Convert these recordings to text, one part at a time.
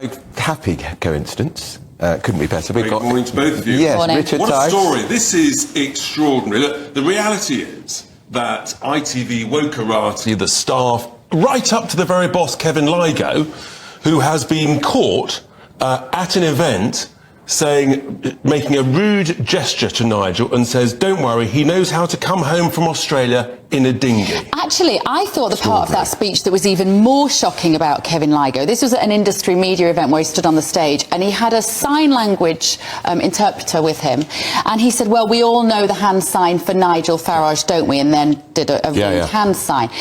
A happy coincidence. Couldn't be better. Good morning to both of you. Yes, Morning. Richard What Tice. a story. This is extraordinary. Look, the reality is that ITV Wokerati, the staff, right up to the very boss, Kevin Lygo, who has been caught at an event making a rude gesture to Nigel and says, don't worry, he knows how to come home from Australia in a dinghy. Actually, I thought the part of that speech that was even more shocking about Kevin Lygo, this was at an industry media event where he stood on the stage and he had a sign language interpreter with him, and he said, well, we all know the hand sign for Nigel Farage, don't we? And then did a hand sign.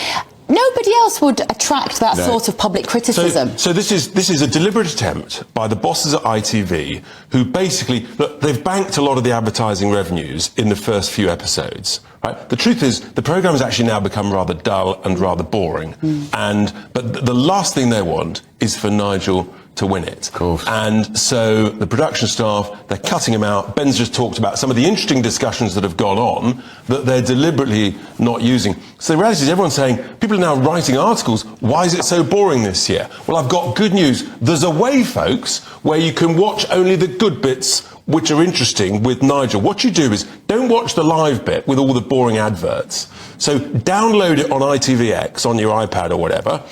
Nobody else would attract that sort of public criticism. So this is a deliberate attempt by the bosses at ITV, who basically, look, they've banked a lot of the advertising revenues in the first few episodes. Right? The truth is, the programme has actually now become rather dull and rather boring. But the last thing they want is for Nigel to win it. Of course. And so the production staff, they're cutting him out. Ben's just talked about some of the interesting discussions that have gone on that they're deliberately not using. So the reality is everyone's saying, people are now writing articles, why is it so boring this year? Well, I've got good news. There's a way, folks, where you can watch only the good bits which are interesting with Nigel. What you do is, don't watch the live bit with all the boring adverts. So download it on ITVX, on your iPad or whatever,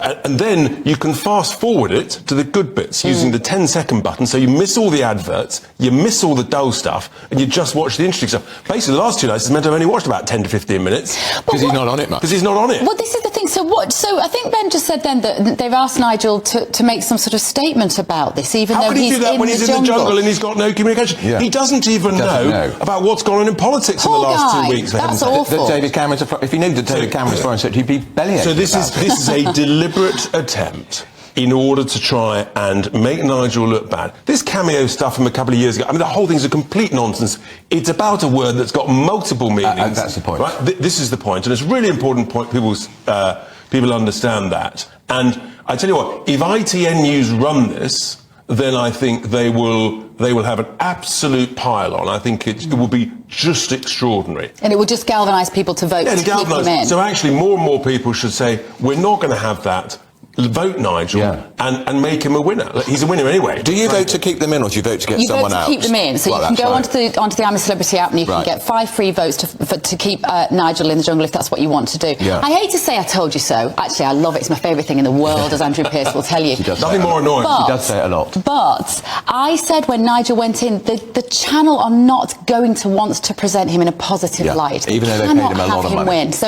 and then you can fast forward it to the good bits using the 10-second button, so you miss all the adverts, you miss all the dull stuff, and you just watch the interesting stuff. Basically, the last 2 nights has meant I've only watched about 10 to 15 minutes. Because he's not on it much. Because he's not on it. Well, this is the thing. So I think Ben just said then that they've asked Nigel to make some sort of statement about this, even though he's in the jungle. How can he do that when he's in the jungle and he's got no communication? Yeah. He doesn't even know about what's gone on in politics in the last 2 weeks. That's awful. David Cameron's if he knew that David Cameron's foreign secretary, he'd be bellyaching. So this is a deliberate attempt in order to try and make Nigel look bad. This cameo stuff from a couple of years ago, I mean, the whole thing's a complete nonsense. It's about a word that's got multiple meanings. That's the point. Right? This is the point, and it's a really important point. People understand that. And I tell you what, if ITN News run this, then I think they will have an absolute pile-on. I think it will be just extraordinary. And it will just galvanise people to vote to keep him in. So actually more and more people should say, we're not going to have that. Vote Nigel and make him a winner. He's a winner anyway. Do you vote to keep them in, or do you vote to get someone out? You vote to keep them in. So you can go onto the I'm A Celebrity app and you can get 5 free votes to keep Nigel in the jungle if that's what you want to do. I hate to say I told you so. Actually, I love it. It's my favourite thing in the world, as Andrew Pearce will tell you. Nothing more annoying. He does say it a lot. But I said when Nigel went in, the channel are not going to want to present him in a positive light. Even though they paid him a lot of money. So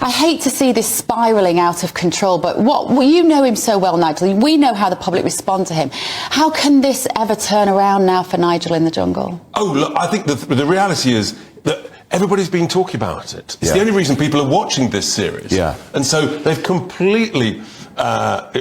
I hate to see this spiralling out of control, but you know him so well, Nigel. We know how the public respond to him. How can this ever turn around now for Nigel in the jungle? Oh, look, I think the reality is that everybody's been talking about it. It's the only reason people are watching this series. And so they've completely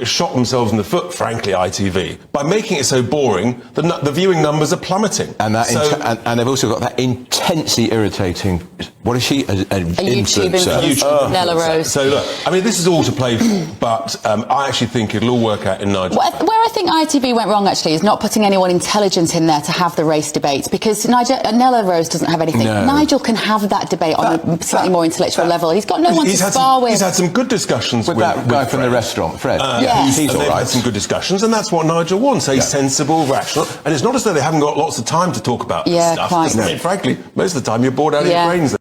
shot themselves in the foot, frankly, ITV, by making it so boring that the viewing numbers are plummeting. And and they've also got that intensely irritating, what is she? A YouTuber, Nella Rose. So look, I mean, this is all to play for, but I actually think it'll all work out in Nigel. Where I think ITV went wrong, actually, is not putting anyone intelligent in there to have the race debates, because Nella Rose doesn't have anything. Nigel can have that debate on a slightly more intellectual level. He's got no one to spar with. He's had some good discussions with that guy from the restaurant, Fred. He's all right. They've had some good discussions, and that's what Nigel wants, a sensible, rational. And it's not as though they haven't got lots of time to talk about this stuff. Frankly, most of the time you're bored out of your brains.